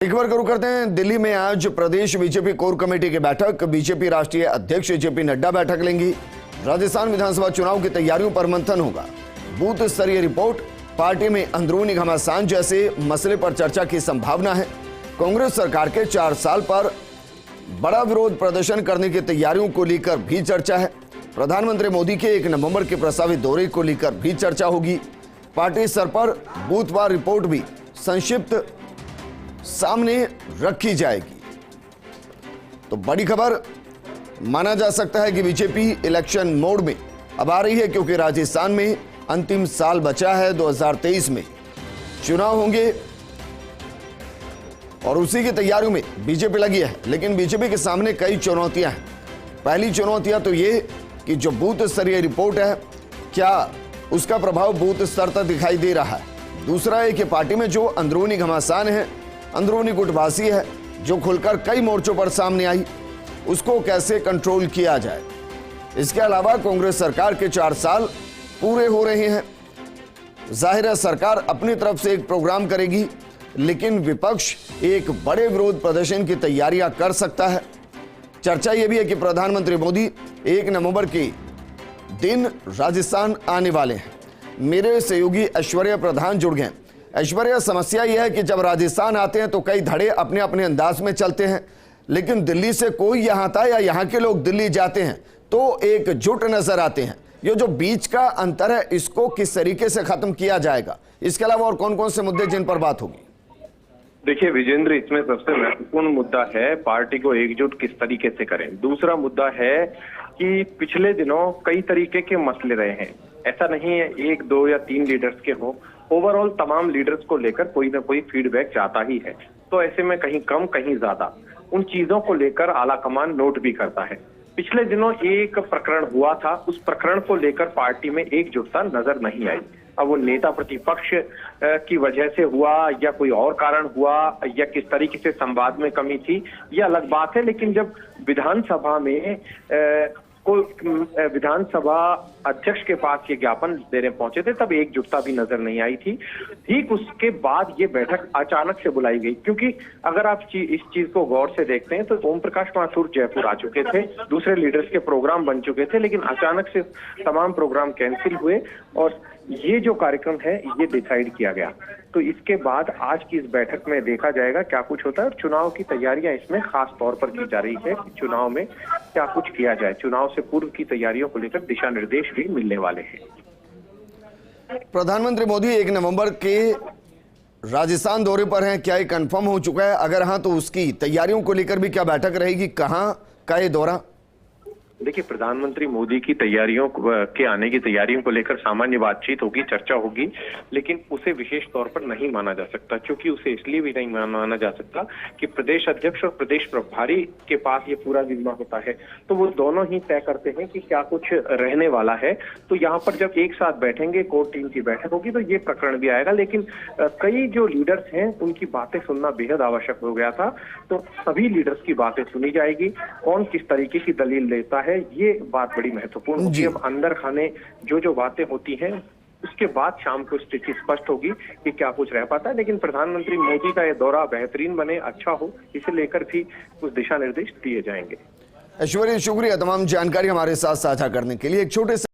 एक बार शुरू करते हैं। दिल्ली में आज प्रदेश बीजेपी कोर कमेटी की बैठक। बीजेपी राष्ट्रीय अध्यक्ष जेपी नड्डा बैठक लेंगी। राजस्थान विधानसभा चुनाव की तैयारियों पर मंथन होगा। बूथ स्तरीय रिपोर्ट, पार्टी में अंदरूनी घमासान जैसे मसले पर चर्चा की संभावना है। कांग्रेस सरकार के 4 साल पर बड़ा विरोध प्रदर्शन करने की तैयारियों को लेकर भी चर्चा है। प्रधानमंत्री मोदी के 1 नवंबर के प्रस्तावित दौरे को लेकर भी चर्चा होगी। पार्टी स्तर पर बूथवार रिपोर्ट भी संक्षिप्त सामने रखी जाएगी। तो बड़ी खबर माना जा सकता है कि बीजेपी इलेक्शन मोड में अब आ रही है, क्योंकि राजस्थान में अंतिम साल बचा है। 2023 में चुनाव होंगे और उसी की तैयारियों में बीजेपी लगी है। लेकिन बीजेपी के सामने कई चुनौतियां हैं। पहली चुनौतियां तो ये कि जो बूथ स्तरीय रिपोर्ट है, क्या उसका प्रभाव बूथ स्तर तक दिखाई दे रहा है। दूसरा है कि पार्टी में जो अंदरूनी घमासान है, अंदरूनी गुटबाजी है, जो खुलकर कई मोर्चों पर सामने आई, उसको कैसे कंट्रोल किया जाए। इसके अलावा कांग्रेस सरकार के 4 साल पूरे हो रहे हैं। जाहिर है सरकार अपनी तरफ से एक प्रोग्राम करेगी, लेकिन विपक्ष एक बड़े विरोध प्रदर्शन की तैयारियां कर सकता है। चर्चा यह भी है कि प्रधानमंत्री मोदी 1 नवंबर के दिन राजस्थान आने वाले हैं। मेरे सहयोगी ऐश्वर्या प्रधान जुड़ गए। ऐश्वर्या, समस्या यह है कि जब राजस्थान आते हैं तो कई धड़े अपने अपने अंदाज में चलते हैं, लेकिन दिल्ली से कोई यहाँ आता है या यहाँ के लोग दिल्ली जाते हैं तो एकजुट नजर आते हैं। ये जो बीच का अंतर है, इसको किस तरीके से खत्म किया जाएगा? इसके अलावा और कौन कौन से मुद्दे जिन पर बात होगी? देखिए विजेंद्र, इसमें सबसे महत्वपूर्ण मुद्दा है पार्टी को एकजुट किस तरीके से करें। दूसरा मुद्दा है कि पिछले दिनों कई तरीके के मसले रहे हैं। ऐसा नहीं है 1, 2 या 3 लीडर्स के हो, ओवरऑल तमाम लीडर्स को लेकर कोई ना कोई फीडबैक जाता ही है। तो ऐसे में कहीं कम कहीं ज्यादा उन चीजों को लेकर आला कमान नोट भी करता है। पिछले दिनों एक प्रकरण हुआ था, उस प्रकरण को लेकर पार्टी में एकजुटता नजर नहीं आई। अब वो नेता प्रतिपक्ष की वजह से हुआ या कोई और कारण हुआ या किस तरीके से संवाद में कमी थी, ये अलग बात है। लेकिन जब विधानसभा में विधानसभा अध्यक्ष के पास ये ज्ञापन देने पहुंचे थे, तब एकजुटता भी नजर नहीं आई थी। ठीक उसके बाद ये बैठक अचानक से बुलाई गई, क्योंकि अगर आप इस चीज को गौर से देखते हैं तो ओम प्रकाश माथुर जयपुर आ चुके थे, दूसरे लीडर्स के प्रोग्राम बन चुके थे, लेकिन अचानक से तमाम प्रोग्राम कैंसिल हुए और ये जो कार्यक्रम है ये डिसाइड किया गया। तो इसके बाद आज की इस बैठक में देखा जाएगा क्या कुछ होता है। और चुनाव की तैयारियां इसमें खास तौर पर की जा रही है कि चुनाव में क्या कुछ किया जाए। चुनाव से पूर्व की तैयारियों को लेकर दिशा निर्देश भी मिलने वाले हैं। प्रधानमंत्री मोदी 1 नवंबर के राजस्थान दौरे पर हैं, क्या ये कंफर्म हो चुका है? अगर हाँ, तो उसकी तैयारियों को लेकर भी क्या बैठक रहेगी? कहाँ का ये दौरा? देखिए, प्रधानमंत्री मोदी की तैयारियों के आने की तैयारियों को लेकर सामान्य बातचीत होगी, चर्चा होगी, लेकिन उसे विशेष तौर पर नहीं माना जा सकता। क्योंकि उसे इसलिए भी नहीं माना जा सकता कि प्रदेश अध्यक्ष और प्रदेश प्रभारी के पास ये पूरा जिम्मा होता है। तो वो दोनों ही तय करते हैं कि क्या कुछ रहने वाला है। तो यहाँ पर जब एक साथ बैठेंगे, कोर टीम की बैठक होगी, तो ये प्रकरण भी आएगा। लेकिन कई जो लीडर्स हैं उनकी बातें सुनना बेहद आवश्यक हो गया था। तो सभी लीडर्स की बातें सुनी जाएगी। कौन किस तरीके की दलील लेता है, ये बात बड़ी महत्वपूर्ण होगी। अब अंदर खाने जो बातें होती हैं, उसके बाद शाम को स्थिति स्पष्ट होगी कि क्या कुछ रह पाता है। लेकिन प्रधानमंत्री मोदी का यह दौरा बेहतरीन बने, अच्छा हो, इसे लेकर भी कुछ दिशा निर्देश दिए जाएंगे। ऐश्वर्या, शुक्रिया तमाम जानकारी हमारे साथ साझा करने के लिए। एक छोटे से